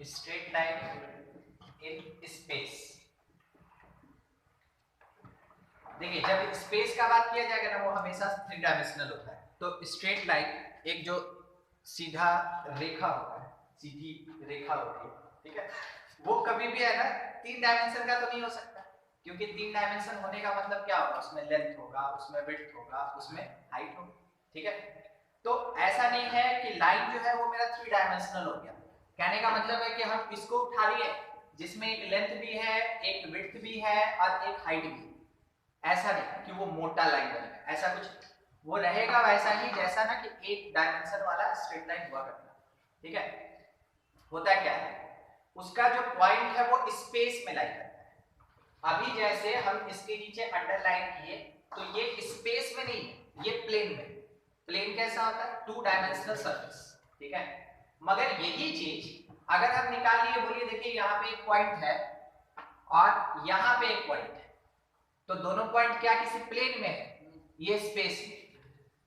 Straight line in space. देखिए जब space का बात किया जाएगा ना वो हमेशा 3 डायमेंशनल होता है। तो स्ट्रेट लाइन एक जो सीधा रेखा होता है, सीधी रेखा होती है, ठीक है, वो कभी भी है ना 3 डायमेंशन का तो नहीं हो सकता, क्योंकि 3 डायमेंशन होने का मतलब क्या होगा, उसमें लेंथ होगा, उसमें विड्थ होगा, उसमें हाइट होगी, ठीक है। तो ऐसा नहीं है कि लाइन जो है वो मेरा 3 डायमेंशनल हो गया। कहने का मतलब है कि हम इसको उठा लिए जिसमें एक लेंथ भी है, एक विड्थ भी है और एक हाइट भी है। ऐसा नहीं कि वो मोटा लाइन बनेगा, ऐसा कुछ, वो रहेगा वैसा ही जैसा ना कि एक डायमेंशन वाला स्ट्रेट लाइन हुआ करता, ठीक है। होता क्या है, उसका जो पॉइंट है वो स्पेस में लाई करता है। अभी जैसे हम इसके नीचे अंडरलाइन किए तो ये स्पेस में नहीं है, ये प्लेन में। प्लेन कैसा होता है, 2 डायमेंशनल सरफेस, ठीक है। मगर यही चीज अगर हम निकाल लिए, बोलिए देखिए यहाँ पे एक पॉइंट है और यहाँ पे एक पॉइंट है, तो दोनों पॉइंट क्या किसी प्लेन में है, ये स्पेस में।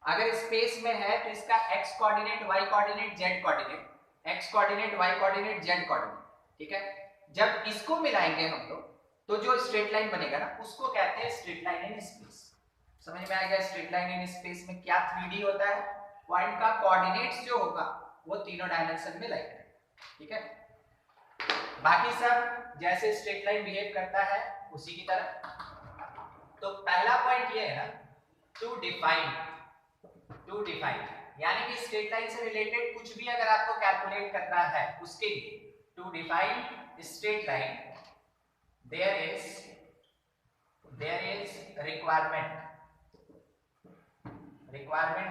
अगर स्पेस में है तो इसका x coordinate, y coordinate, z coordinate, x coordinate, y coordinate, z coordinate, ठीक है। जब इसको मिलाएंगे हम लोग तो जो स्ट्रेट लाइन बनेगा ना उसको कहते हैं स्ट्रेट लाइन इन स्पेस। समझ में आएगा, स्ट्रेट लाइन इन स्पेस में क्या 3D होता है, पॉइंट का कोऑर्डिनेट्स जो होगा वो तीनों डायमेंशन में लाइक है, ठीक है। बाकी सब जैसे स्ट्रेट लाइन बिहेव करता है उसी की तरह। तो पहला पॉइंट ये है ना, टू डिफाइन, यानी कि स्ट्रेट लाइन से रिलेटेड कुछ भी अगर आपको कैलकुलेट करना है उसके लिए, to define straight line there is requirement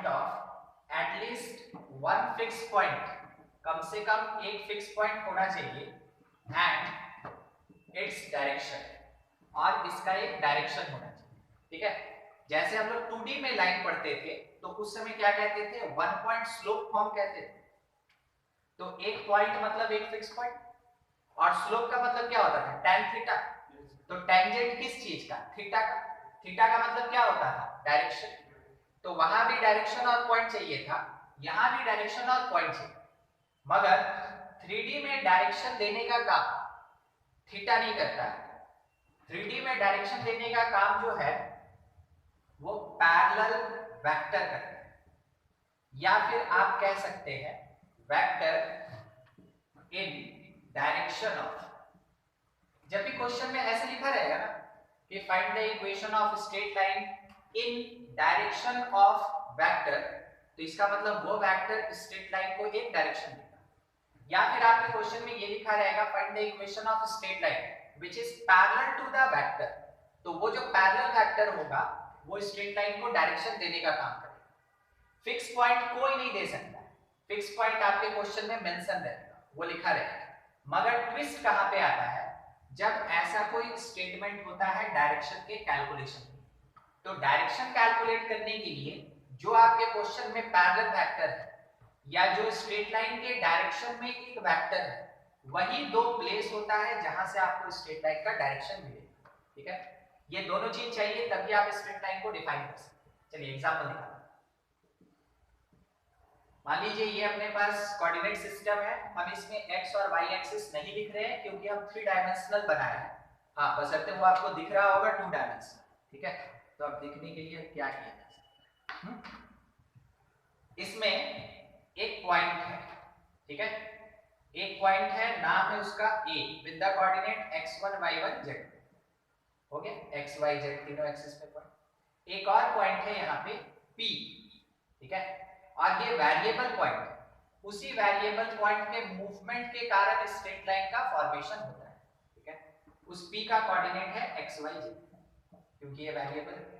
of at least one fix point, कम से कम एक फिक्स पॉइंट होना चाहिए, एंड इट्स डायरेक्शन, और इसका एक डायरेक्शन होना चाहिए, ठीक है। जैसे हम लोग 2D में लाइन पढ़ते थे तो उस समय क्या कहते थे, वन पॉइंट स्लोप फॉर्म कहते थे। तो एक पॉइंट मतलब एक फिक्स पॉइंट, और स्लोप का मतलब क्या होता था, tan थीटा। तो टेंजेंट किस चीज का, थीटा का। थीटा का मतलब क्या होता था, डायरेक्शन। तो वहां भी डायरेक्शन और पॉइंट चाहिए था, यहां भी डायरेक्शन और पॉइंट चाहिए। मगर 3D में डायरेक्शन देने का काम थीटा नहीं करता। 3D में डायरेक्शन देने का काम जो है वो पैरेलल वेक्टर करता है, या फिर आप कह सकते हैं वेक्टर इन डायरेक्शन ऑफ। जब भी क्वेश्चन में ऐसे लिखा रहेगा ना कि find the equation of straight line in direction of vector, तो इसका मतलब वो वेक्टर स्ट्रेट लाइन को एक डायरेक्शन देगा। या फिर आपके क्वेश्चन में ये लिखा रहेगा find the equation of straight line which is parallel to the vector, तो वो जो पैरेलल वेक्टर होगा वो स्ट्रेट लाइन को डायरेक्शन देने का काम करेगा। फिक्स पॉइंट कोई नहीं दे सकता, फिक्स पॉइंट आपके क्वेश्चन में मेंशन रहेगा, वो लिखा रहेगा। मगर ट्विस्ट कहां पे आता है, जब ऐसा कोई स्टेटमेंट होता है डायरेक्शन के कैलकुलेशन में। तो डायरेक्शन कैलकुलेट करने के लिए जो आपके क्वेश्चन में पैरेलल वेक्टर है या जो स्ट्रेट लाइन के डायरेक्शन में एक वेक्टर है, वही दो प्लेस होता है जहां से आपको स्ट्रेट लाइन का डायरेक्शन मिलेगा, ठीक है। ये दोनों चीज चाहिए तभी आप स्ट्रेट लाइन को डिफाइन कर सकते हैं। चलिए एग्जांपल दिखाते हैं। मान लीजिए ये अपने पास कोऑर्डिनेट सिस्टम है, हम इसमें x और y एक्सिस नहीं लिख रहे हैं क्योंकि हम 3 डायमेंशनल बनाए हैं। हाँ, बशर्ते वो आपको दिख रहा होगा 2 डायमेंशनल, ठीक है। तो अब दिखने के लिए क्या किया जा सकता है, इसमें एक पॉइंट है, ठीक है। एक पॉइंट है, नाम है उसका a with the coordinate x1 y1 z, हो गया, x y z तीनों एक्सिस पे पॉइंट। एक और पॉइंट है यहाँ पे p, ठीक है, और ये वेरिएबल पॉइंट है। उसी वेरिएबल पॉइंट के मूवमेंट के कारण स्ट्रेट लाइन का फॉर्मेशन होता है, ठीक है। उस p का कोऑर्डिनेट है x y z, क्योंकि ये वेरिएबल है।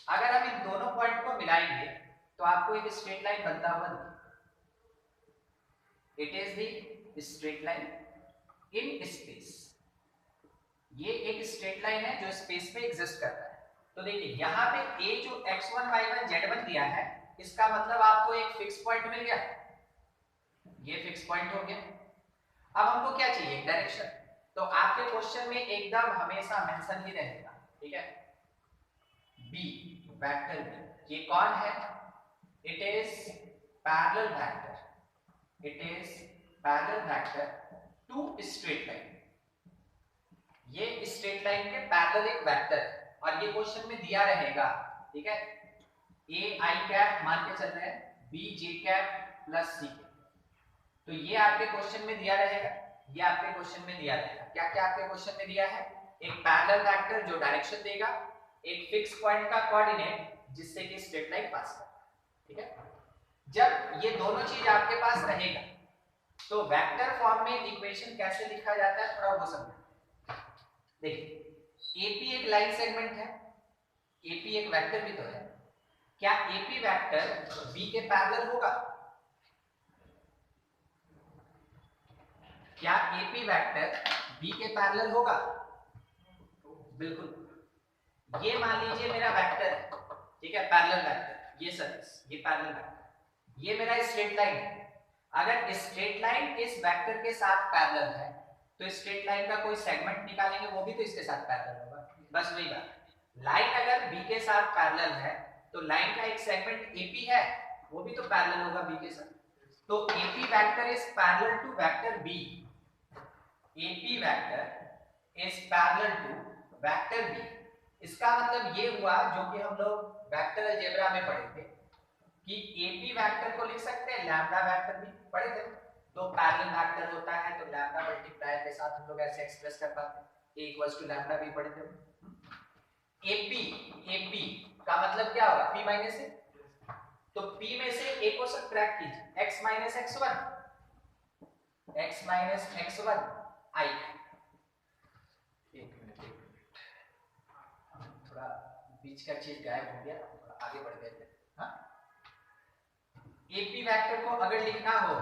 अगर हम इन दोनों पॉइंट को मिलाएंगे तो आपको एक स्ट्रेट लाइन बनता हुआ दिखेगा। It is the straight line in space. ये एक स्ट्रेट लाइन है जो स्पेस में एग्जिस्ट करता है। तो देखिए यहाँ पे a जो x1 y1 z1 दिया है, इसका मतलब आपको एक फिक्स पॉइंट मिल गया, ये फिक्स पॉइंट हो गया। अब हमको क्या चाहिए, डायरेक्शन। तो आपके क्वेश्चन में एकदम हमेशा मेंशन ही रहेगा, ठीक है, b, वेक्टर बी, ये कौन है? It is parallel vector, it is parallel vector to straight line. ये स्ट्रेट लाइन के पैरेलल एक वेक्टर है और ये क्वेश्चन में दिया रहेगा, ठीक है। ए आई कैप मान के चल रहे हैं, B J cap plus C cap, तो ये आपके क्वेश्चन में दिया रहेगा, ये आपके क्वेश्चन में दिया रहेगा। क्या क्या आपके क्वेश्चन में दिया है? एक पैरेलल वेक्टर जो डायरेक्शन देगा, एक फिक्स पॉइंट का कोऑर्डिनेट जिससे कि स्ट्रेट लाइन पास करे, ठीक है। जब ये दोनों चीज आपके पास रहेगा तो वेक्टर फॉर्म में इक्वेशन कैसे लिखा जाता है थोड़ा वो समझो। देखिए एपी एक लाइन सेगमेंट है, एपी एक वेक्टर भी तो है, क्या एपी वेक्टर बी के पैरेलल होगा? क्या एपी वेक्टर बी के पैरेलल होगा? बिल्कुल। ये मान लीजिए मेरा वेक्टर है, ठीक है, पैरेलल वेक्टर, ये सर्विस, ये पैरेलल वेक्टर, ये मेरा स्ट्रेट लाइन है। अगर स्ट्रेट लाइन इस वेक्टर के साथ पैरेलल है तो स्ट्रेट लाइन का कोई सेगमेंट निकालेंगे वो भी तो इसके साथ पैरेलल होगा, बस वही बात। लाइन अगर बी के साथ पैरेलल है तो लाइन का एक सेगमेंट एपी है, वो भी तो पैरेलल होगा बी के साथ। तो AP vector is parallel to vector B, AP vector is parallel to vector B. इसका मतलब ये हुआ जो कि हम लोग वेक्टर अलजेब्रा में पढ़े थे कि एपी वेक्टर को लिख सकते हैं लैम्डा वेक्टर भी पढ़े थे। तो पैरेलल वेक्टर होता है तो लैम्डा मल्टीप्लायर के साथ हम लोग ऐसे एक्सप्रेस कर पाते हैं, a इक्वल्स टू लैम्डा भी पढ़े थे। एपी, एपी का मतलब क्या होगा? p माइनस a, तो p में से a को सब्ट्रैक्ट कीजिए, x minus x1, x minus x1 i। एक मिनट थोड़ा बीच का चीज गायब हो गया, थोड़ा आगे बढ़ गए थे। हाँ, एपी वेक्टर को अगर लिखना हो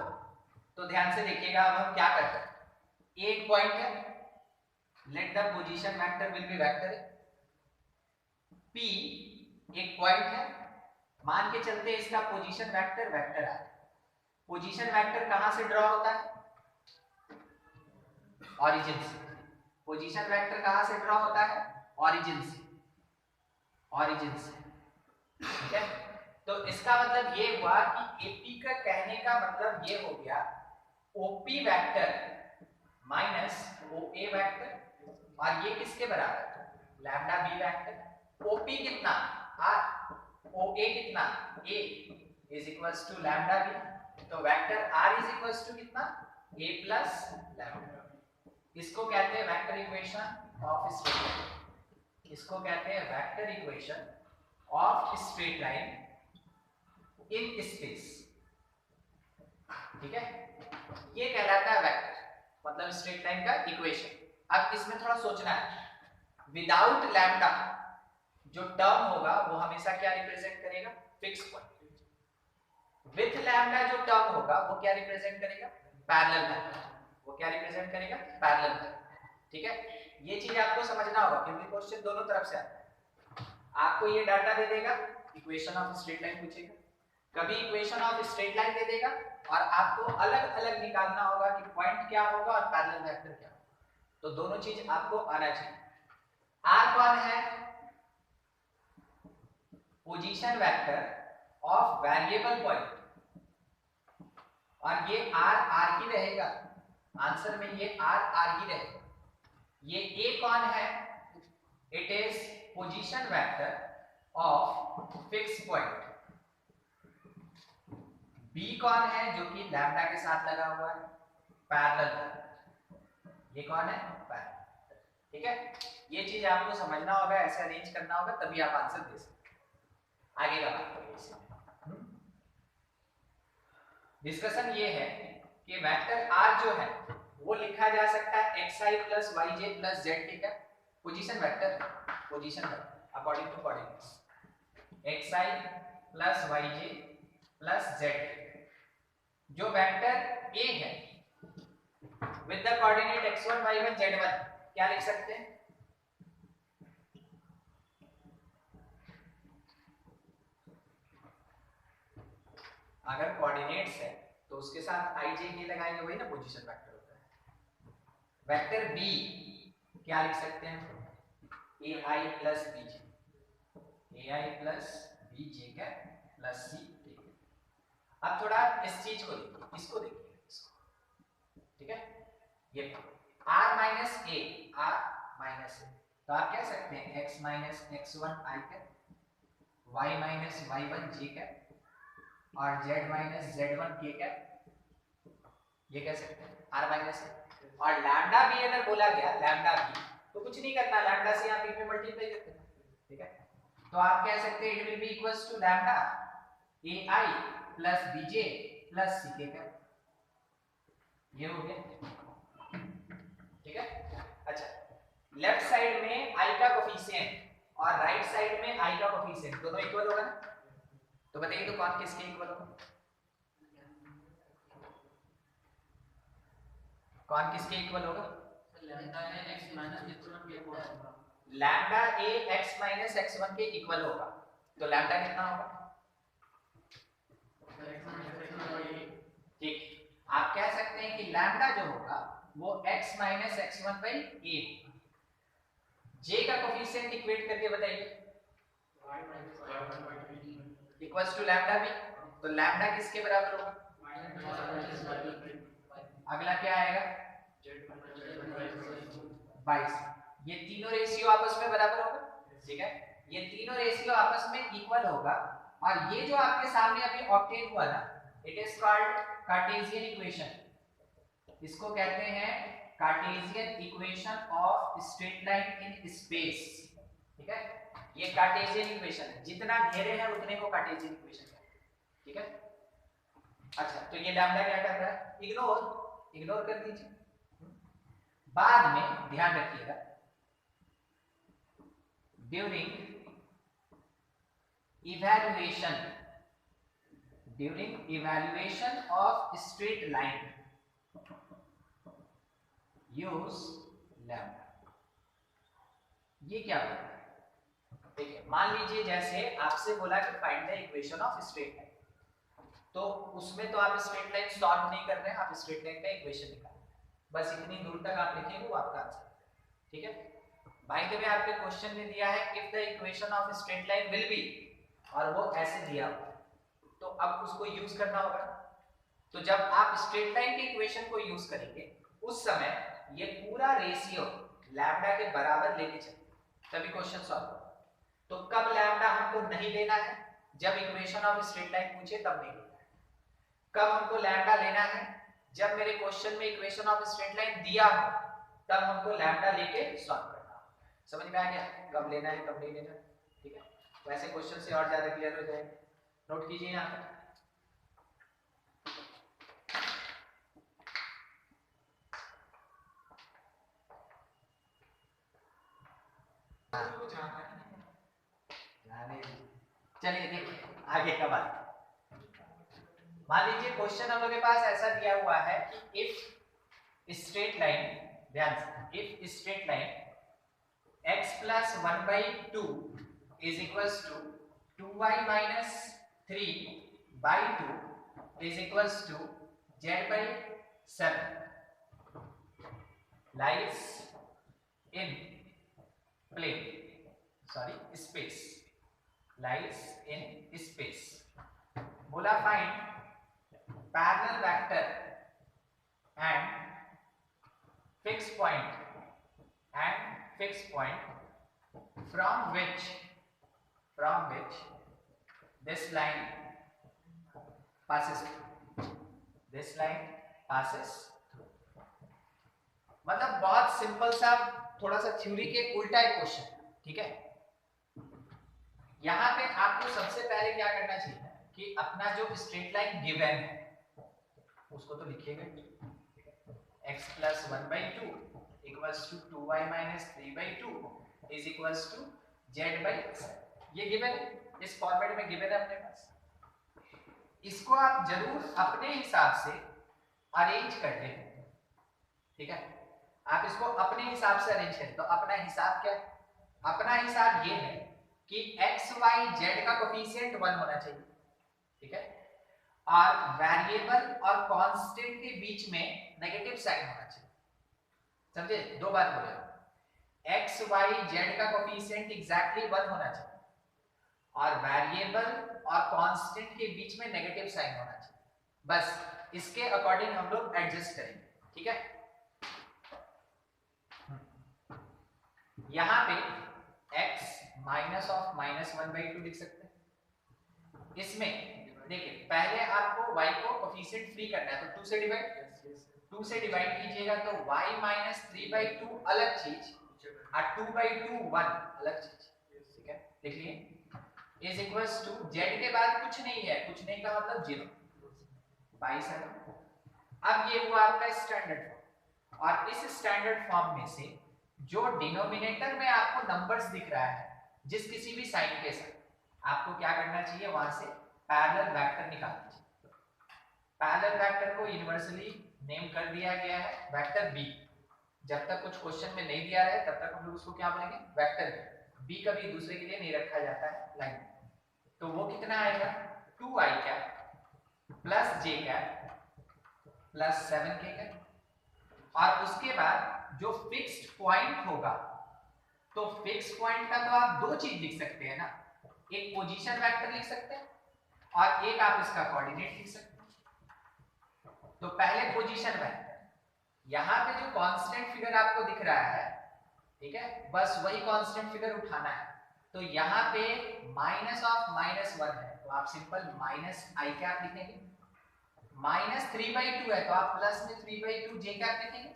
तो ध्यान से देखिएगा, अब हम क्या करते हैं। एक पॉइंट है, let the position vector will be vector p, एक पॉइंट है, मान के चलते इसका पोजीशन वेक्टर वेक्टर है। पोजीशन वेक्टर कहां से ड्रॉ होता है? ओरिजिन से। पोजीशन वेक्टर कहां से ड्रॉ होता है? ओरिजिन से, ओरिजिन से, ठीक है। तो इसका मतलब ये हुआ कि एपी का कहने का मतलब ये हो गया OP vector minus OA vector, और ये किसके बराबर है? Lambda B vector. ओपी कितना? आर, ओए कितना? A is equals to lambda B, तो vector R is equals to कितना? A plus lambda. इसको कहते हैं vector equation of straight line, इसको कहते हैं vector equation of straight line in space, ठीक है। ये कहलाता है वेक्टर, मतलब स्ट्रेट लाइन का इक्वेशन। अब इसमें थोड़ा सोचना है, विदाउट लैम्डा जो टर्म होगा वो हमेशा क्या रिप्रेजेंट करेगा? Fix point. विथ लैम्डा जो टर्म होगा वो क्या रिप्रेजेंट करेगा? Parallel vector. वो क्या रिप्रेजेंट करेगा? पैरेलल वेक्टर, ठीक है। ये चीज आपको समझना होगा क्योंकि क्वेश्चन दोनों तरफ से आता है। आपको ये डाटा दे देगा, इक्वेशन ऑफ स्ट्रेट लाइन पूछेगा, कभी इक्वेशन ऑफ स्ट्रेट लाइन दे देगा और आपको अलग अलग निकालना होगा कि पॉइंट क्या होगा और पैरेलल वेक्टर क्या होगा। तो दोनों चीज आपको आना चाहिए। आर कौन है? Position vector of variable point, और ये आर ही रहेगा, आंसर में ये आर ही रहेगा। ये ए कौन है? It is position vector of fix point. B कौन है? जो कि लैम्डा के साथ लगा हुआ है, पैरेलल। ये कौन है? पैरेलल, ठीक है। ये चीज आपको समझना होगा, ऐसे अरेंज करना होगा तभी आप आंसर दे सकते हैं। आगे का बात करिए इसमें। डिस्कशन ये है कि वेक्टर आर जो है वो लिखा जा सकता है xi plus yj plus z, ठीक है। Position vector, position vector according to coordinates, xi plus yj plus z। जो वेक्टर a है with the coordinate x1 y1 z1 क्या लिख सकते हैं? अगर कोऑर्डिनेट्स है तो उसके साथ i j के लगाएंगे, वही ना पोजीशन वेक्टर होता है। वेक्टर b क्या लिख सकते हैं? ai plus bj, ai plus B J cap plus C T cap. अब थोड़ा इस चीज को देखिए, इसको देखिए, इसको, ठीक है, ये r माइनस ए, r माइनस ए, तो आप कह सकते हैं x माइनस x1 आई कैप, y माइनस y1 जे कैप और z माइनस z1 के कैप, ये कह सकते हैं r माइनस ए। और लैम्डा भी अगर बोला गया, लैम्डा भी, तो कुछ नहीं करना, लैम्डा से आप बीच में मल्टीप्लाई करते हैं, ठीक है, तो आप कह सकते हैं it will be equals to lambda ai plus bj plus ck का, ये हो गया, ठीक है। अच्छा, लेफ्ट साइड में i का कोफिशिएंट और राइट साइड में i का कोफिशिएंट दोनों इक्वल होगा ना, तो बताइए तो कौन किसके इक्वल होगा, कौन किसके इक्वल होगा? लैम्डा ए x माइनस x1 के इक्वल होगा, लैम्डा ए x माइनस x1 के इक्वल होगा, तो लैम्डा कितना होगा? ठीक, आप कह सकते हैं कि लैम्डा जो होगा वो x माइनस x1 बाई ए होगा। j का कोफिशिएंट इक्वेट करके बताइए, इक्वल्स टू लैम्डा भी, तो लैम्डा किसके बराबर होगा? अगला क्या आएगा? 22। ये तीनों रेशियो आपस में बराबर होगा, ठीक है, ये तीनों रेशियो आपस में इक्वल होगा, और ये जो आपके सामने अभी ऑब्टेन हुआ ना, it is called Cartesian equation, इसको कहते हैं Cartesian equation of straight line in space, ठीक है, ये कार्टेशियन इक्वेशन है, जितना घेरे हैं उतने को कार्टेशियन इक्वेशन कहते हैं, ठीक है। अच्छा, तो ये लैम्डा क्या कर रहा है? इग्नोर कर दीजिए, बाद में ध्यान रखिएगा, during evaluation of straight line use lambda. ये क्या होता है? देखिए, मान लीजिए जैसे आपसे बोला कि find the equation of straight line, तो उसमें तो आप स्ट्रेट लाइन सॉल्व नहीं कर रहे हैं, आप स्ट्रेट लाइन का इक्वेशन निकाल रहे हैं, बस इतनी दूर तक आप लिखेंगे वो आपका आंसर है, ठीक है। बाय द वे आपके क्वेश्चन में दिया है if the equation of straight line will be, और वो ऐसे दिया हुआ है, तो अब उसको यूज करना होगा। तो जब आप स्ट्रेट लाइन के इक्वेशन को यूज करेंगे उस समय ये पूरा रेशियो लैम्डा के बराबर लेके चलेंगे, तभी क्वेश्चन सॉल्व होगा। तो कब लैम्डा हमको नहीं लेना है? जब इक्वेशन ऑफ स्ट्रेट लाइन पूछे तब नहीं लेना है। कब हमको लैम्डा लेना है? जब मेरे क्वेश्चन में इक्वेशन ऑफ स्ट्रेट लाइन दिया हो तब हमको लैम्डा लेके सॉल्व करना है। समझ में आ गया कब लेना है कब नहीं लेना है, ठीक है। वैसे क्वेश्चन से और ज्यादा क्लियर हो जाएगा, नोट कीजिए यहाँ पर। चलिए देखिए आगे का बात। मान लीजिए क्वेश्चन हम लोग के पास ऐसा दिया हुआ है कि इफ स्ट्रेट लाइन, ध्यान से, if straight line x plus 1 by 2 is equals to 2y minus 3 by 2 is equals to z by 7 lies in plane, sorry space, lies in space। बोला find parallel vector and fixed point from which this line passes through, this line passes through। मतलब बहुत simple सा, थोड़ा सा theory के उल्टा एक question, ठीक है। यहां पे आपको सबसे पहले क्या करना चाहिए कि अपना जो स्ट्रेट लाइन गिवन है उसको तो लिखिएगा, x plus 1 by 2 equals to 2y minus 3 by 2 is equals to z by 7। ये गिवन है, इस फॉर्मेट में गिवन है अपने पास। इसको आप जरूर अपने हिसाब से अरेंज कर लें, ठीक है। आप इसको अपने हिसाब से अरेंज करें, तो अपना हिसाब क्या है? अपना हिसाब ये है कि x y z का कोफिशिएंट 1 होना चाहिए, ठीक है, और वेरिएबल और कांस्टेंट के बीच में नेगेटिव साइन होना चाहिए। समझे? दो बात बोले, x y z का कोफिशिएंट एग्जैक्टली 1 होना चाहिए और वेरिएबल और कांस्टेंट के बीच में नेगेटिव साइन होना चाहिए, बस इसके अकॉर्डिंग हम लोग एडजस्ट करेंगे, ठीक है। यहां पे x माइनस ऑफ -1/2 लिख सकते हैं। इसमें देखिए पहले आपको y को कोफिशिएंट फ्री करना है, तो 2 से डिवाइड कीजिएगा, तो y माइनस 3/2 अलग चीज और 2/2 1 अलग चीज, ठीक है। देखिए इज इक्वल्स टू z के बाद कुछ नहीं है, कुछ नहीं का मतलब 0, 22 है। अब ये हुआ आपका स्टैंडर्ड फॉर्म, और इस स्टैंडर्ड फॉर्म में से जो डिनोमिनेटर में आपको नंबर्स दिख रहा है जिस किसी भी साइन के साथ, आपको क्या करना चाहिए, वहां से पैरेलल वेक्टर निकाल दीजिए। पैरेलल वेक्टर को यूनिवर्सली नेम कर दिया गया है वेक्टर बी। जब तक कुछ क्वेश्चन में नहीं दिया है तब तक हम लोग उसको क्या बोलेंगे, वेक्टर बी। कभी दूसरे के लिए नहीं रखा जाता है लाइन। तो वो कितना आएगा, 2i cap plus j cap plus 7k cap, और उसके बाद जो फिक्स्ड पॉइंट होगा, तो फिक्स्ड पॉइंट का तो आप दो चीज लिख सकते हैं ना, एक पोजीशन वेक्टर लिख सकते हैं और एक आप इसका कोऑर्डिनेट लिख सकते हैं। तो पहले पोजीशन वेक्टर, यहां पे जो कांस्टेंट फिगर आपको दिख रहा है, ठीक है, बस वही कांस्टेंट फिगर उठाना है। तो यहां पे माइनस ऑफ -1 है, तो आप सिंपल -i कैप लिखेंगे। -3/2 है तो आप प्लस में 3/2 j कैप लिखेंगे,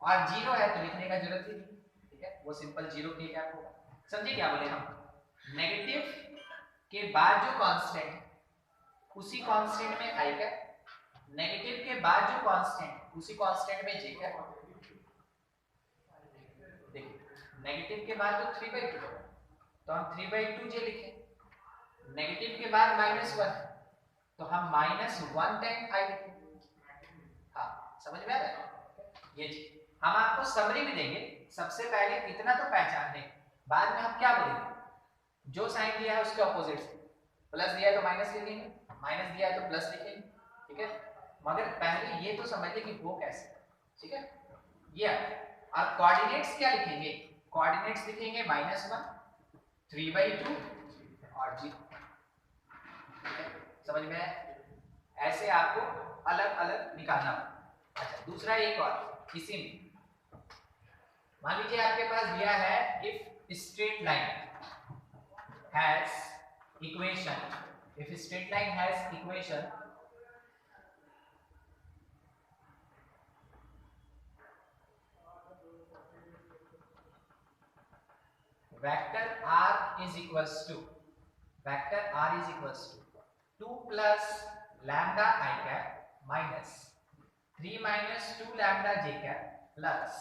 और 0 है तो लिखने का जरूरत ही नहीं, ठीक है, वो सिंपल 0 k कैप होगा। समझे क्या बोले हम, नेगेटिव के बाद जो कांस्टेंट उसी कांस्टेंट में i कैप, नेगेटिव के बाद जो कांस्टेंट उसी कांस्टेंट में j कैप। देखिए नेगेटिव के बाद तो 3/2 है तो हम 3/2 j लिखें, नेगेटिव के बाद -1 तो हम -1 टाइम i लिखें। हाँ समझ में आ रहा है ये जी। हम आपको समरी भी देंगे, सबसे पहले इतना तो पहचान लें, बाद में हम क्या बोलेंगे, जो साइन दिया है उसके ऑपोजिट से, प्लस दिया है तो माइनस लिखेंगे, माइनस दिया है तो प्लस लिखेंगे, ठीक है। मगर पहले ये तो समझ लें कि वो कैसे, ठीक है। ये और कोऑर्डिनेट्स क्या लिखेंगे, कोऑर्डिनेट्स लिखेंगे -1, 3/2 और 0, ठीक है। समझ में आया, ऐसे आपको अलग अलग निकालना होगा। अच्छा दूसरा एक और, इसी में मान लीजिए आपके पास दिया है, if straight line has equation, if straight line has equation vector r is equals to 2 plus lambda I cap minus 3 minus 2 lambda j cap plus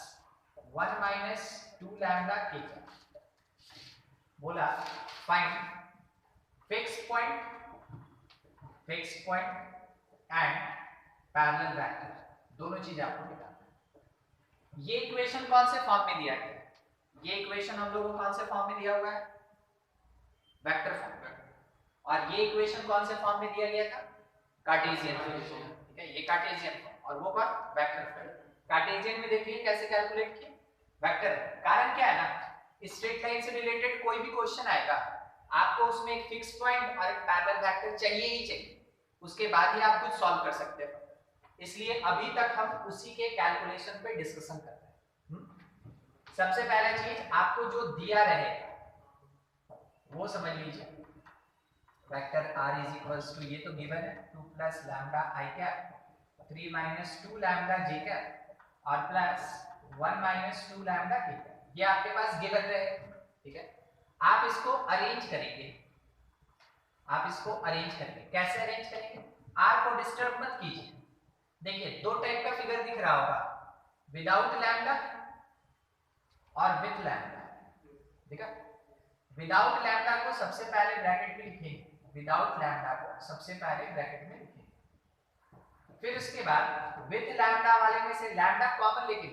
1 minus 2 lambda k cap। बोला find fixed point and parallel vector, दोनों चीज आपको निकालना। ये equation कौन से form में दिया गया, ये इक्वेशन हम लोगों को कौन से फॉर्म में दिया हुआ है, वेक्टर फॉर्म में, और ये इक्वेशन कौन से फॉर्म में दिया गया था, कार्टेशियन फॉर्म, ठीक है। ये कार्टेशियन फॉर्म और वो कौन, वेक्टर फॉर्म। कार्टेशियन में देखिए कैसे कैलकुलेट किए, वेक्टर। कारण क्या है ना, स्ट्रेट लाइन से रिलेटेड कोई भी क्वेश्चन आएगा आपको उसमें एक फिक्स पॉइंट और एक पैरेलल वेक्टर चाहिए ही चाहिए, उसके बाद ही आप कुछ सॉल्व कर सकते हो। इसलिए अभी तक हम उसी के कैलकुलेशन पे डिस्कशन कर रहे हैं। सबसे पहला चीज आपको जो दिया रहेगा वो समझ लीजिए, vector r is equals to, ये तो गिवन है, 2 plus lambda i cap 3 minus 2 lambda j cap और plus 1 minus 2 lambda k cap, ये आपके पास गिवन रहे, ठीक है। आप इसको अरेंज करेंगे, आप इसको अरेंज करेंगे, कैसे अरेंज करेंगे, r को डिस्टर्ब मत कीजिए। देखिए दो टाइप का फिगर दिख रहा होगा, विदाउट लैम्डा और विद लैम्डा, ठीक है। विदाउट लैम्डा को सबसे पहले ब्रैकेट में लिखेंगे, विदाउट लैम्डा को सबसे पहले ब्रैकेट में लिखेंगे, फिर उसके बाद विद लैम्डा वाले में से लैम्डा कॉमन लेके,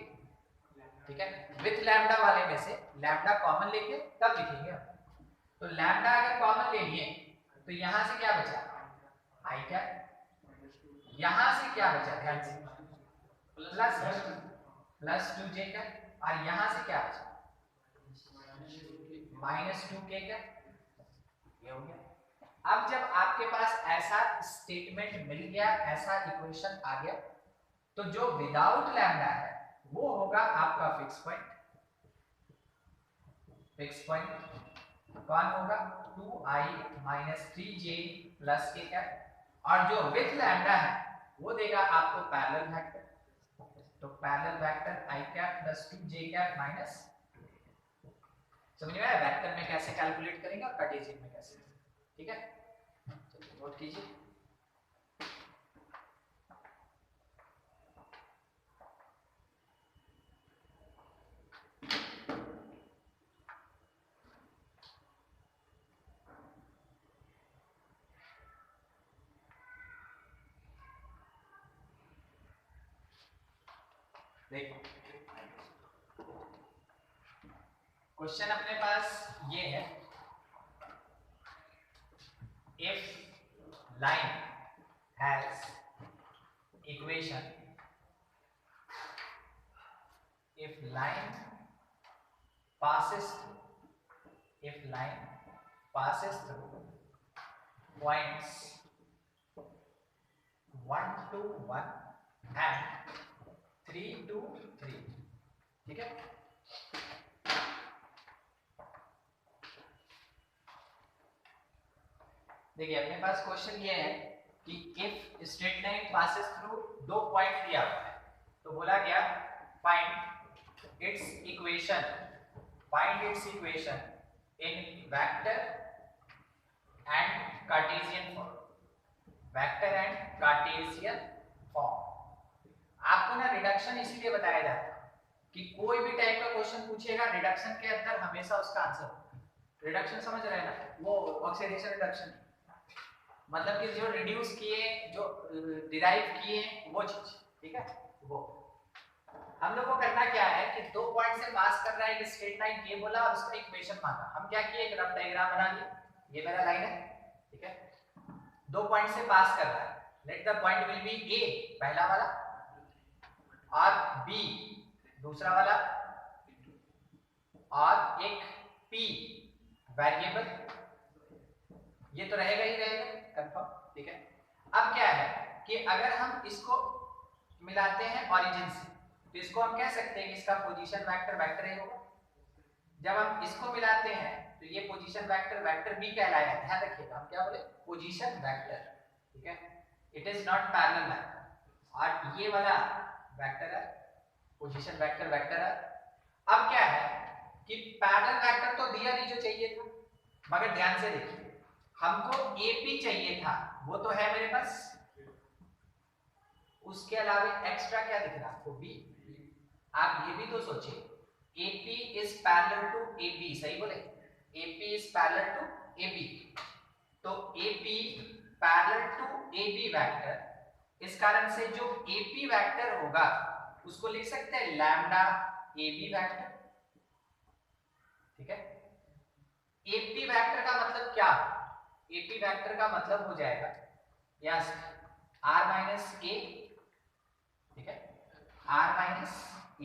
ठीक है, विद लैम्डा वाले में से लैम्डा कॉमन लेके तब लिखेंगे। तो लैम्डा अगर कॉमन ले लिए तो यहां से क्या बचा, आई क्या, यहां से क्या बचा, ध्यान से प्लस 2j का, और यहां से क्या बचा -2k का, ये हो गया। अब जब आपके पास ऐसा स्टेटमेंट मिल गया, ऐसा इक्वेशन आ गया, तो जो विदाउट लैम्डा है वो होगा आपका फिक्स पॉइंट। फिक्स पॉइंट कौन होगा? 2i माइनस 3j प्लस के कैप, और जो विथ लैम्डा है वो देगा आपको पैरेलल वेक्टर। तो parallel vector i cap plus 2j cap minus, समझ में आया वेक्टर में कैसे कैलकुलेट करेंगे और कार्टेशियन में कैसे, ठीक है? चलिए नोट कीजिए। देखो क्वेश्चन अपने पास ये है, if line has equation, if line passes through points 1 to 1 and 3 to 3, ठीक है? देखिए अपने पास क्वेश्चन ये है कि if straight line passes through दो पॉइंट दिया हुआ है, तो बोला गया find it's equation in vector and Cartesian form. Vector and Cartesian form. आपको ना रिडक्शन इसीलिए बताया जाता है कि कोई भी टाइप का क्वेश्चन पूछेगा, रिडक्शन के अंदर हमेशा उसका आंसर होगा। रिडक्शन समझ रहे हैं ना, वो ऑक्सीडेशन रिडक्शन, मतलब कि जो रिड्यूस किए, जो डिराइव किए वो चीज, ठीक है? वो हम लोग को करना क्या है कि दो पॉइंट से पास कर रहा है एक स्ट्रेट लाइन, ये बोला और उसका इक्वेशन मांगा। हम क्या किए, एक रफ डायग्राम बना लिए, ये मेरा लाइन है, ठीक है? दो पॉइंट से पास कर रहा है, let the point will be A पहला वाला और बी दूसरा वाला और एक पी वेरिएबल, ये तो रहेगा ही रहेगा कंफर्म, ठीक है? अब क्या है कि अगर हम इसको मिलाते हैं ओरिजिन से, तो इसको हम कह सकते हैं कि इसका पोजीशन वेक्टर वेक्टर ए होगा। जब हम इसको मिलाते हैं तो ये पोजीशन वेक्टर वेक्टर बी कहलाएगा। ध्यान रखिएगा, हम क्या बोले, पोजीशन वेक्टर, ठीक है? It is not parallel vector. और ये वाला वेक्टर है, पोजीशन वेक्टर वेक्टर है। अब क्या है कि पैरेलल वेक्टर तो दिया नहीं जो चाहिए था, मगर ध्यान से देखिए, हमको एपी चाहिए था, वो तो है मेरे पास, उसके अलावा एक्स्ट्रा क्या दिख रहा आपको, बी। आप ये भी तो सोचिए, AP is parallel to AB, सही बोले? AP is parallel to AB, तो AP parallel to AB vector, इस कारण से जो AP वेक्टर होगा उसको लिख सकते हैं लैम्डा AB वेक्टर, ठीक है? AP वेक्टर का मतलब क्या? AP वेक्टर का मतलब हो जाएगा यहां से R माइनस A, ठीक है? R माइनस A,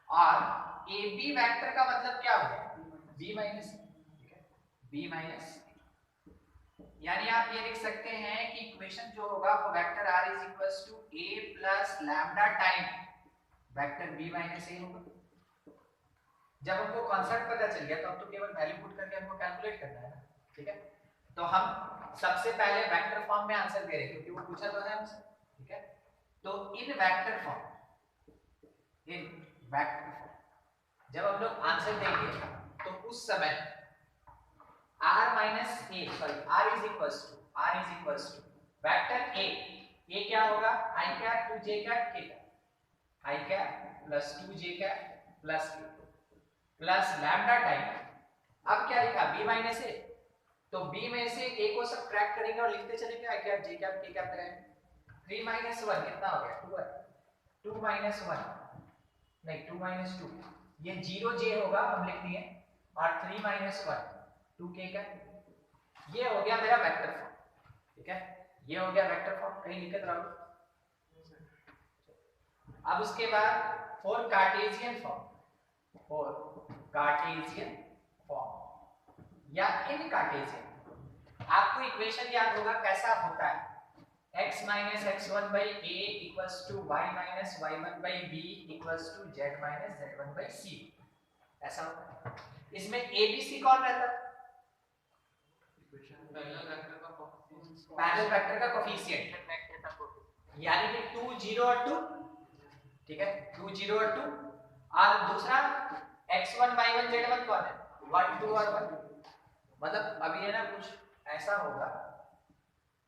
और AB वेक्टर का मतलब क्या हो गया, B माइनस, ठीक है? B माइनस, यानी आप ये लिख सकते हैं कि इक्वेशन जो होगा वो vector R is equals to A plus lambda time vector B minus A होगा। जब हमको कॉन्सेप्ट पता चल गया तो अब तो केवल वैल्यू पुट करके हमको कैलकुलेट करना है ना, ठीक है? तो हम सबसे पहले वेक्टर फॉर्म में आंसर दे रहे हैं क्योंकि वो पूछा तो है हमसे, ठीक है? तो इन वेक्टर फॉर्म, जब हम लोग आंसर देंगे तो उस समय r minus A, sorry r is equals to vector a क्या होगा, i cap 2j cap k cap, i cap plus 2j cap plus k plus lambda time. अब क्या लिखा, b माइनस a, तो b में से a को subtract करेंगे और लिखते चलेंगे i cap j cap k cap रहेगा। 3 माइनस 1 कितना हो गया, 2 है, 2 माइनस 1 नहीं 2 माइनस 2, ये 0j होगा हम लिख दिए, और 3 माइनस 1 2k का, ये हो गया मेरा वेक्टर फॉर्म, ठीक है? ये हो गया वेक्टर फॉर्म, कहीं दिक्कत रहा? अब उसके बाद फॉर कार्टेशियन फॉर्म, या इन कार्टेशियन। आपको इक्वेशन याद होगा कैसा होता है, x minus x1 by a equals to y minus y1 by b equals to z minus z1 by c, ऐसा होता है। इसमें a b c कौन रहता है? पैरेलल वेक्टर का कोफिशिएंट, यानी कि 2 0 और 2, ठीक है, 2 0 और 2। और दूसरा x1 y1 z1 कौन है? 1 2 और 1। मतलब अभी है ना कुछ ऐसा होगा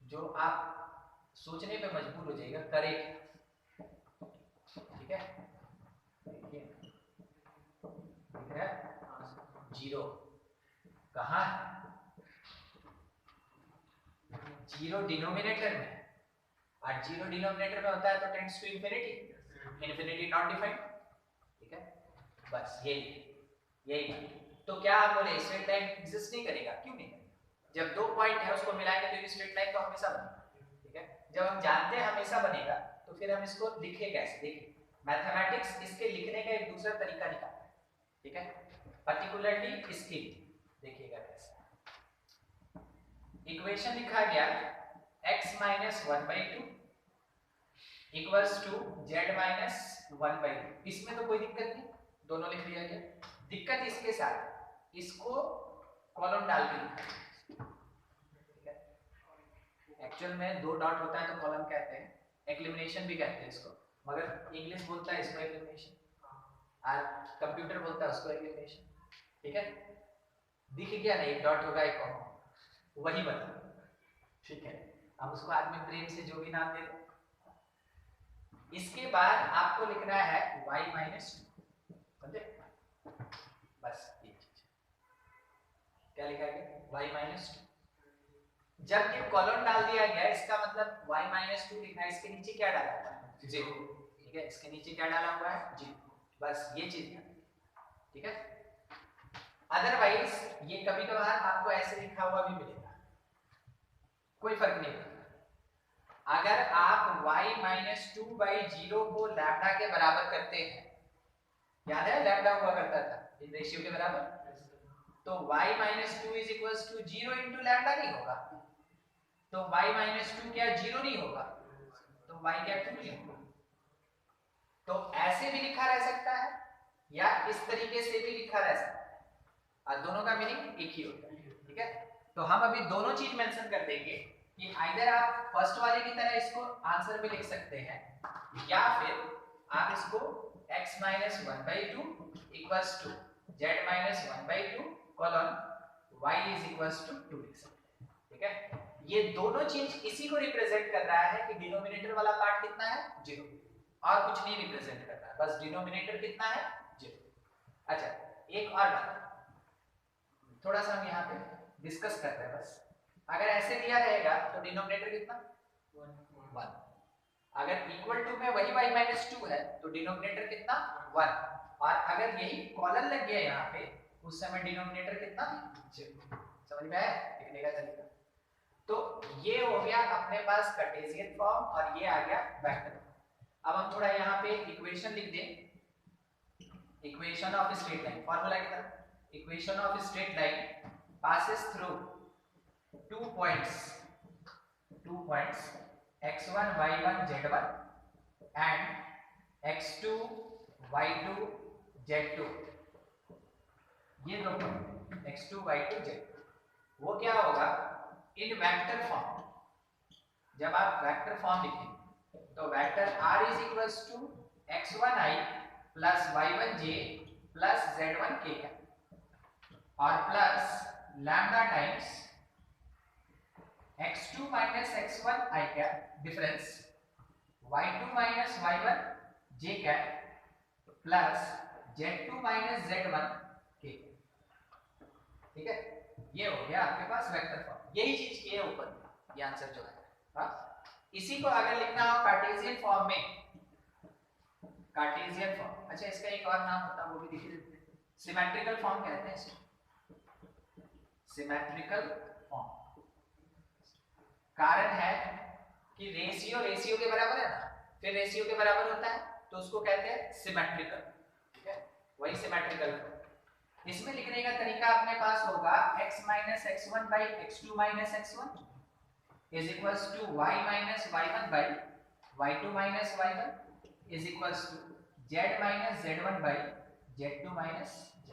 जो आप सोचने पे मजबूर हो जाएगा, करेक्ट, ठीक है। देखिए दिख रहा है जीरो कहाँ है? जीरो डिनोमिनेटर में, और जीरो डिनोमिनेटर में होता है तो tends to infinity, infinity not defined, ठीक है। बस यही। तो क्या आप बोले स्ट्रेट लाइन एग्जिस्ट नहीं करेगा? क्यों नहीं करेगा? जब दो पॉइंट है उसको मिलाएंगे तो स्ट्रेट लाइन तो हमेशा बनेगा, ठीक है। जब हम जानते हैं हमेशा बनेगा तो फिर हम इसको लिखे कैसे? देखिए मैथमेटिक्स इसके लिखने का एक दूसरा तरीका निकालता है, ठीक है। पर्टिकुलरली इसके देखिएगा कैसे इक्वेशन लिखा गया x minus 1/2 equals to z minus 1/2। इसमें तो कोई दिक्कत नहीं, दोनों लिख दिया गया। दिक्कत इसके साथ इसको कॉलम डाल के लिखा है, ठीक है। एक्चुअल में दो डॉट होता है तो कॉलम कहते हैं, एक्लिमिनेशन भी कहते हैं इसको, मगर इंग्लिश बोलता है इसको एक्लिमिनेशन और कंप्यूटर बोलता है उसको एक्लिमिनेशन, ठीक है। दिख गया ना, एक डॉट होगा एक कॉमा, वही बता, ठीक है। अब उसको आदमी प्रेम से जो भी नाम दे दो। इसके बाद आपको लिखना है y minus 2, समझे? बस ये चीज क्या लिखा गया, y minus 2। जब ये कॉलम डाल दिया गया इसका मतलब y minus 2 लिखना है। इसके नीचे क्या डाला हुआ है? 0, ठीक है। इसके नीचे क्या डाला हुआ है? 0। बस ये चीज है, ठीक है। अदरवाइज ये कभी कभार आपको ऐसे लिखा हुआ भी मिलेगा, कोई फर्क नहीं पड़ता। अगर आप y minus 2/0 को लैम्डा के बराबर करते हैं, याद है लैम्डा हुआ करता था इन रेशियो के बराबर, तो y minus 2 is equals to 0 into lambda नहीं होगा, तो y minus 2 क्या 0 नहीं होगा, तो y क्या 2 नहीं होगा। तो ऐसे भी लिखा रह सकता है या इस तरीके से भी लिखा रह सकता है, और दोनों का मीनिंग एक ही होता है, ठीक है। तो हम अभी दोनों चीज मेंशन कर देंगे कि आइदर आप फर्स्ट वाले की तरह इसको आंसर में लिख सकते हैं, या फिर आप इसको x minus 1/2 equals to z minus 1/2 colon y is equals to 2 लिख सकते हैं, ठीक है। ये दोनों चीज इसी को रिप्रेजेंट कर रहा है कि डिनोमिनेटर वाला पार्ट कितना है? 0, और कुछ नहीं रिप्रेजेंट कर रहा है, बस डिनोमिनेटर कितना है? 0। अच्छा एक और बात थोड़ा सा हम यहाँ पे डिस्कस करते हैं बस। अगर ऐसे दिया रहेगा तो डिनोमिनेटर कितना? 1। अगर इक्वल टू में वही y minus 2 है तो डिनोमिनेटर कितना? 1। और अगर यही कॉलन लग गया यहाँ पे उस समय डिनोमिनेटर कितना? 0। समझ में आया लिखने का तरीका? तो ये हो गया अपने पास कार्टेशियन फॉर्म और ये आ गया वेक्टर। अब हम थोड़ा यहाँ पे इक्वेशन लिख दें, equation of straight line, formula की तरह। Equation of straight line passes through two points x1 y1 z1 and x2 y2 z2। ये दो पॉइंट x2 y2 z2, वो क्या होगा इन वेक्टर फॉर्म। जब आप वेक्टर फॉर्म लिखेंगे तो vector r is equals to x1i plus y1j plus z1k और plus lambda times x2 minus x1 i cap difference y2 minus y1 j cap plus z2 minus z1 k, ठीक है। ये हो गया आपके पास vector form. यही चीज की है ऊपर, ये आंसर जो है। हाँ इसी को अगर लिखना हो कार्टेशियन फॉर्म में, कार्टेशियन फॉर्म, अच्छा इसका एक और नाम होता है वो भी दिख देते हैं, सिमेट्रिकल फॉर्म कहते हैं इसको, सिमेट्रिकल फॉर्म। कारण है कि रेशियो के बराबर है ना, फिर रेशियो के बराबर होता है तो उसको कहते हैं सिमेट्रिकल, ठीक है, वही सिमेट्रिकल फॉर्म। इसमें लिखने का तरीका अपने पास होगा x minus x1 by x2 minus x1 is equals to y minus y1 by y2 minus y1 is equals to z minus z1 by z2 minus z।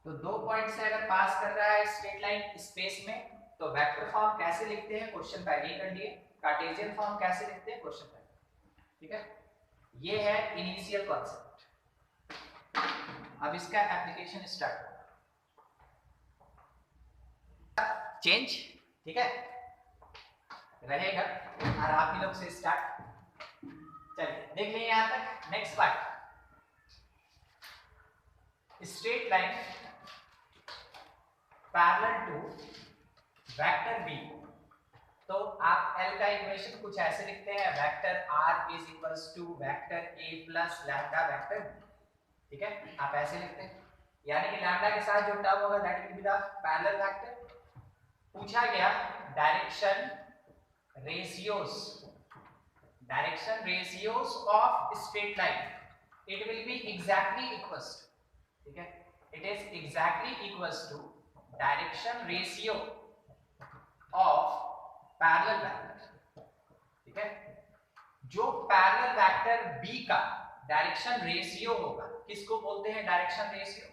तो दो पॉइंट से अगर पास कर रहा है स्ट्रेट लाइन स्पेस में तो vector form कैसे लिखते हैं क्वेश्चन पहले ही कर लिए, कार्टेशियन फॉर्म कैसे लिखते हैं क्वेश्चन पहले। ठीक है, ये है इनिशियल कॉन्सेप्ट। अब इसका एप्लीकेशन स्टार्ट होगा, चेंज ठीक है रहेगा और आप ही लोग से स्टार्ट। चलिए देख लें यहां तक। Next part, straight line parallel to vector B. तो आप L का इक्वेशन कुछ ऐसे लिखते हैं, vector R is equals to vector A plus lambda vector B। ठीक है, आप ऐसे लिखते हैं, यानी कि लैम्डा के साथ जो टर्म होगा that will be the parallel vector. पूछा गया direction ratios of straight line, it will be exactly equals to, ठीक है, it is exactly equals to direction ratio of parallel vector. ठीक है, जो पैरेलल वेक्टर B का direction ratio होगा, किसको बोलते हैं डायरेक्शन रेशियो?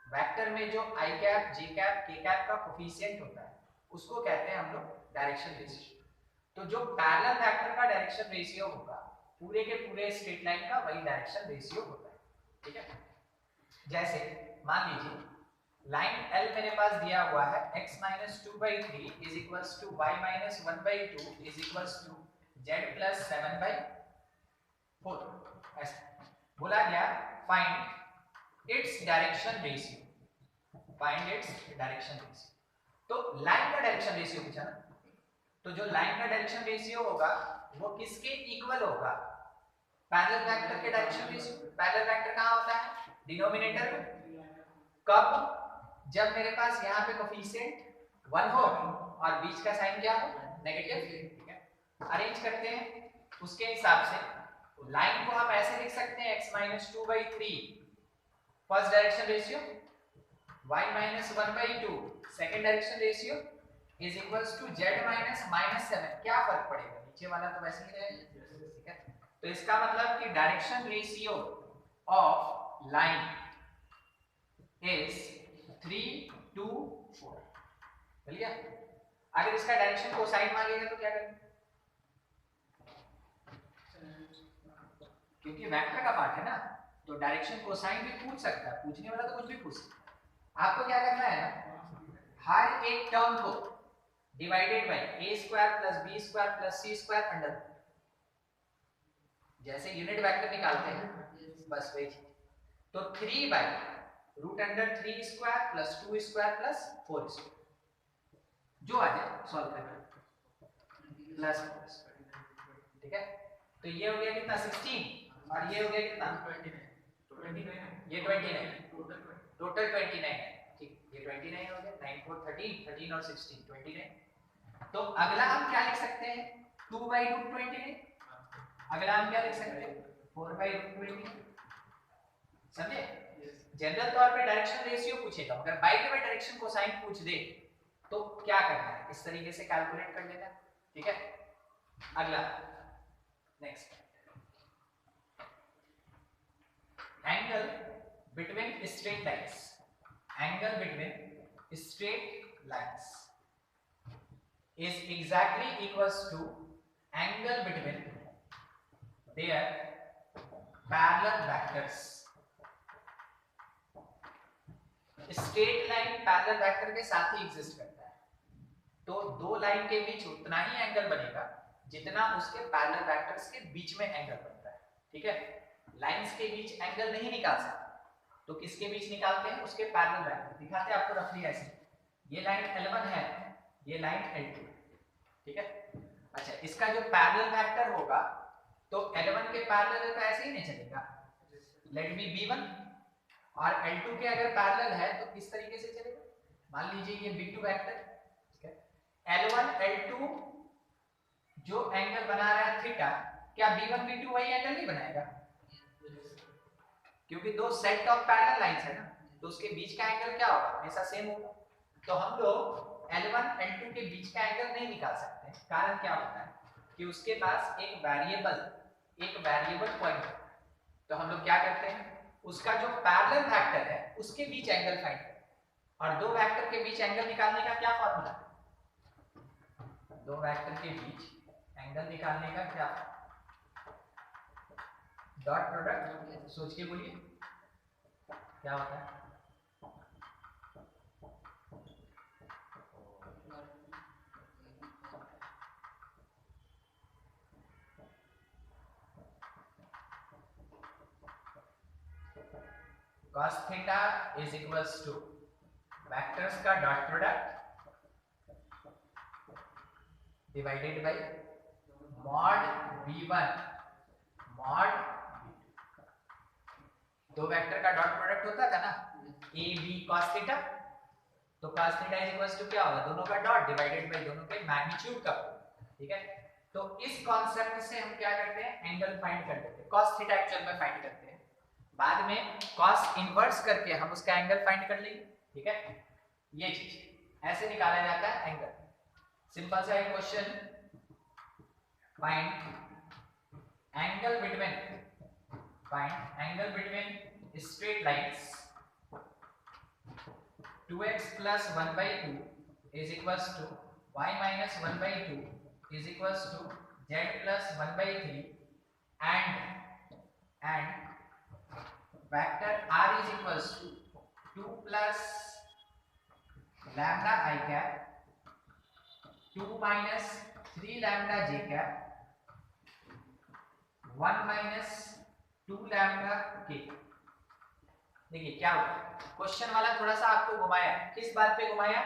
वेक्टर में जो i cap, j cap, k cap का कोफिशिएंट होता है उसको कहते हैं हम लोग डायरेक्शन रेशियो। तो जो पैरेलल वेक्टर का डायरेक्शन रेशियो होगा पूरे के पूरे स्ट्रेट लाइन का वही डायरेक्शन रेशियो होता है। ठीक है, जैसे मान लीजिए लाइन L मेरे पास दिया हुआ है x minus 2/3 is equals to y minus 1/2 is equals to z plus 7/4। ऐसा बोला गया find its direction ratio, find its direction ratio. तो लाइन का डायरेक्शन रेशियो पूछा ना, तो जो लाइन का डायरेक्शन रेशियो होगा वो किसके इक्वल होगा? पैरेलल वेक्टर के डायरेक्शन रेशियो। पैरेलल वेक्टर कहां होता है? डिनोमिनेटर में। कब? जब मेरे पास यहाँ पे कोफिशिएंट 1 हो और बीच का साइन क्या हो? नेगेटिव। ठीक है, अरेंज करते हैं उसके हिसाब से। लाइन को हम ऐसे लिख सकते हैं x minus 2/3 first direction ratio, y minus 1/2 second direction ratio is equals to z minus -7। क्या फर्क पड़ेगा? नीचे वाला तो वैसे ही रहेगा। ठीक है, तो इसका मतलब कि direction ratio of line is 3:4। मिल गया? अगर इसका डायरेक्शन कोसाइन मांगेगा तो क्या करेंगे? क्योंकि वेक्टर का पार्ट है ना, तो डायरेक्शन कोसाइन भी पूछ सकता है, पूछने वाला तो कुछ भी पूछ सकता है। आपको क्या करना है ना, हर एक टर्म को divided by a square plus b square plus c square under, जैसे यूनिट वेक्टर निकालते हैं बस वही। तो 3 by root under 3 square plus 2 square plus 4 square, जो आ जाए सॉल्व करके प्लस 4 स्क्वायर। ठीक है, तो ये हो गया कितना 16 और ये हो गया कितना 29, ये 29 टोटल 29 है। ठीक, ये 29 हो गया, 9 4 13 13 और 16 29। तो अगला हम क्या लिख सकते हैं? 2/√29। अगला हम क्या लिख सकते हैं? 4/√29। समझे? जनरल तौर पे डायरेक्शन रेशियो पूछेगा, अगर by the way direction cosine पूछ दे तो क्या करना है? इस तरीके से कैलकुलेट कर लेना। ठीक है, अगला next, angle between straight lines. Angle between straight lines is exactly equals to angle between their parallel vectors। Straight line parallel vector के साथ ही एग्जिस्ट करता है, तो दो लाइन के बीच उतना ही एंगल बनेगा जितना उसके पैरेलल वेक्टर्स के बीच में एंगल बनता है। ठीक है, लाइंस के बीच एंगल नहीं निकाल सकते, तो किसके बीच निकालते हैं? उसके पैरेलल वेक्टर। दिखाते हैं आपको रफली ऐसे, ये लाइन L1 है, ये लाइन L2। ठीक है, अच्छा इसका जो पैरेलल वेक्टर होगा तो L1 के पैरेलल तो ऐसे ही नहीं चलेगा, लेट बी B1, और L2 के अगर पैरेलल है तो किस तरीके से चलेगा? मान लीजिए ये B2 वेक्टर, ठीक है, L1 L2 जो एंगल बना रहा है थीटा, क्या B1 B2 वही एंगल नहीं बनाएगा? क्योंकि दो सेट ऑफ पैरेलल लाइंस है ना, तो उसके बीच का एंगल क्या होगा, हमेशा सेम होगा। तो हम लोग L1 L2 के बीच का एंगल नहीं निकाल सकते। कारण क्या होता है कि उसके पास एक वेरिएबल पॉइंट है। तो हम लोग क्या करते हैं, उसका जो पैरेलल वेक्टर है उसके बीच एंगल फाइंड करते हैं। और दो वेक्टर के बीच एंगल निकालने का क्या फॉर्मूला है, दो वेक्टर के बीच एंगल निकालने का क्या, डॉट प्रोडक्ट। सोच के बोलिए क्या होता है। cos theta is equals to vectors का dot product divided by mod v1 mod v2। दो वेक्टर का डॉट प्रोडक्ट होता था ना, a b cos थीटा। तो cos theta is equals to क्या होगा, दोनों का डॉट डिवाइडेड बाय दोनों के मैग्नीट्यूड का। ठीक है, तो इस कॉन्सेप्ट से हम क्या करते हैं, एंगल फाइंड कर लेते हैं। cos थीटा एक्चुअल में फाइंड करते हैं, बाद में cos इनवर्स करके हम उसका एंगल फाइंड कर लेंगे। ठीक है, ये चीज ऐसे निकाला जाता है एंगल। सिंपल सा एक question, find angle between straight lines 2x plus 1/2 is equals to y minus 1/2 is equals to z plus 1/3 and vector r is equals to 2 plus lambda I cap 2 minus 3 lambda j cap 1 minus 2 lambda k। देखिए क्या हुआ, question वाला थोड़ा सा आपको घुमाया, किस बात पे घुमाया,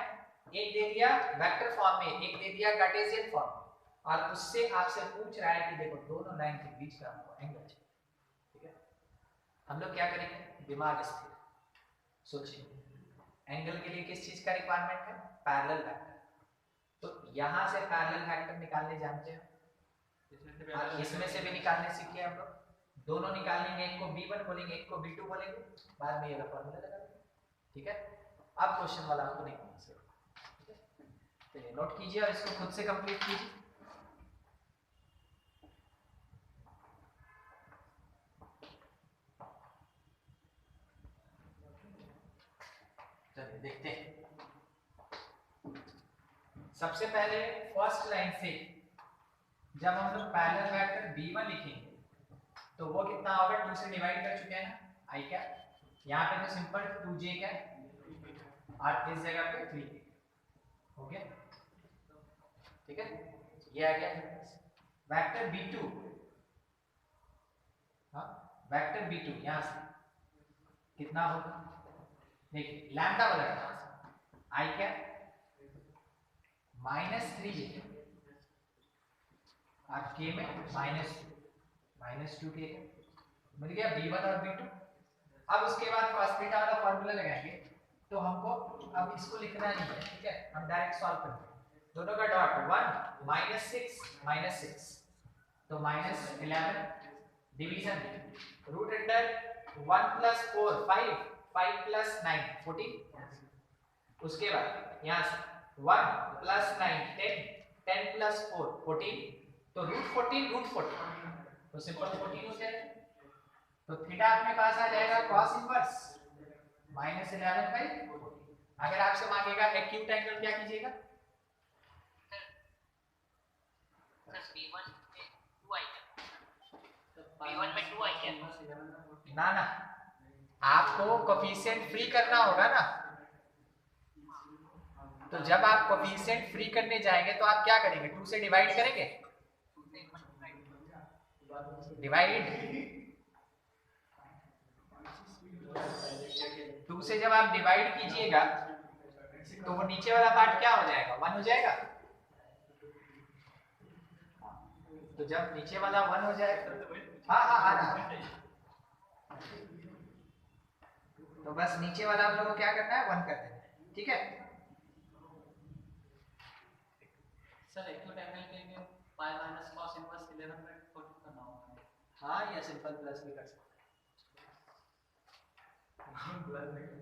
एक दे दिया वेक्टर फॉर्म में, एक दे दिया कार्टेशियन फॉर्म में, और उससे आपसे पूछ रहा है कि देखो दोनों लाइन के बीच का हमको एंगल चाहिए। ठीक है, हम लोग क्या करेंगे, दिमाग स्थिर सोचिए, एंगल के लिए किस चीज का रिक्वायरमेंट है, पैरेलल वेक्टर। तो यहां से पैरेलल वेक्टर निकालने जानते हैं, इसमें से भी निकालने सीखे हम लोग। दोनों निकालेंगे, एक को b1 बोलेंगे, एक को b2 बोलेंगे, बाद में ये वाला फॉर्मूला लगा देंगे। ठीक है, अब क्वेश्चन वाला आपको नहीं करना है। ठीक है, चलिए नोट कीजिए और इसको खुद से कंप्लीट कीजिए। चलिए देखते हैं। सबसे पहले फर्स्ट लाइन से जब हम लोग पैरेलल वेक्टर b1 लिखेंगे तो वो कितना होगा, 2 से डिवाइड कर चुके हैं ना, i क्या, यहाँ पे तो सिंपल 2j क्या और इस जगह पे 3 हो गया। ठीक है, ये आ गया वेक्टर b2। हाँ, वेक्टर b2 यहाँ से कितना होगा, देखिए लैम्डा वाला i क्या -3j और k में -2 के मिल गया b1 और b2। अब उसके बाद cos थीटा वाला फार्मूला लगाएंगे, तो हमको अब इसको लिखना नहीं है। ठीक है, हम डायरेक्ट सॉल्व करेंगे, दोनों का डॉट 1 -6 तो -11 डिवीजन रूट अंडर 1 + 4 5 + 9 14। उसके बाद यहाँ से 1 + 9 10 + 4 14, तो √14 तो सिंपल 14 हो जाएगा। तो थीटा अपने पास आ जाएगा cos इनवर्स -11/14। अगर आपसे मांगेगा एक्यूट एंगल क्या कीजिएगा, ना ना, आपको कोफिशिएंट फ्री करना होगा ना। तो जब आप कोफिशिएंट फ्री करने जाएंगे तो आप क्या करेंगे, 2 से डिवाइड करेंगे, डिवाइड 2 से जब आप डिवाइड कीजिएगा तो वो नीचे वाला पार्ट क्या हो जाएगा, 1 हो जाएगा। तो जब नीचे वाला 1 हो जाएगा, हाँ हाँ आ रहा है, तो बस नीचे वाला हम लोग को क्या करना है, 1 कर देना है। ठीक है सर, एक्यूट एंगल के लिए पाई माइनस cos इनवर्स 11/14 करना होगा। हाँ, या सिंपल प्लस भी कर सकते हैं।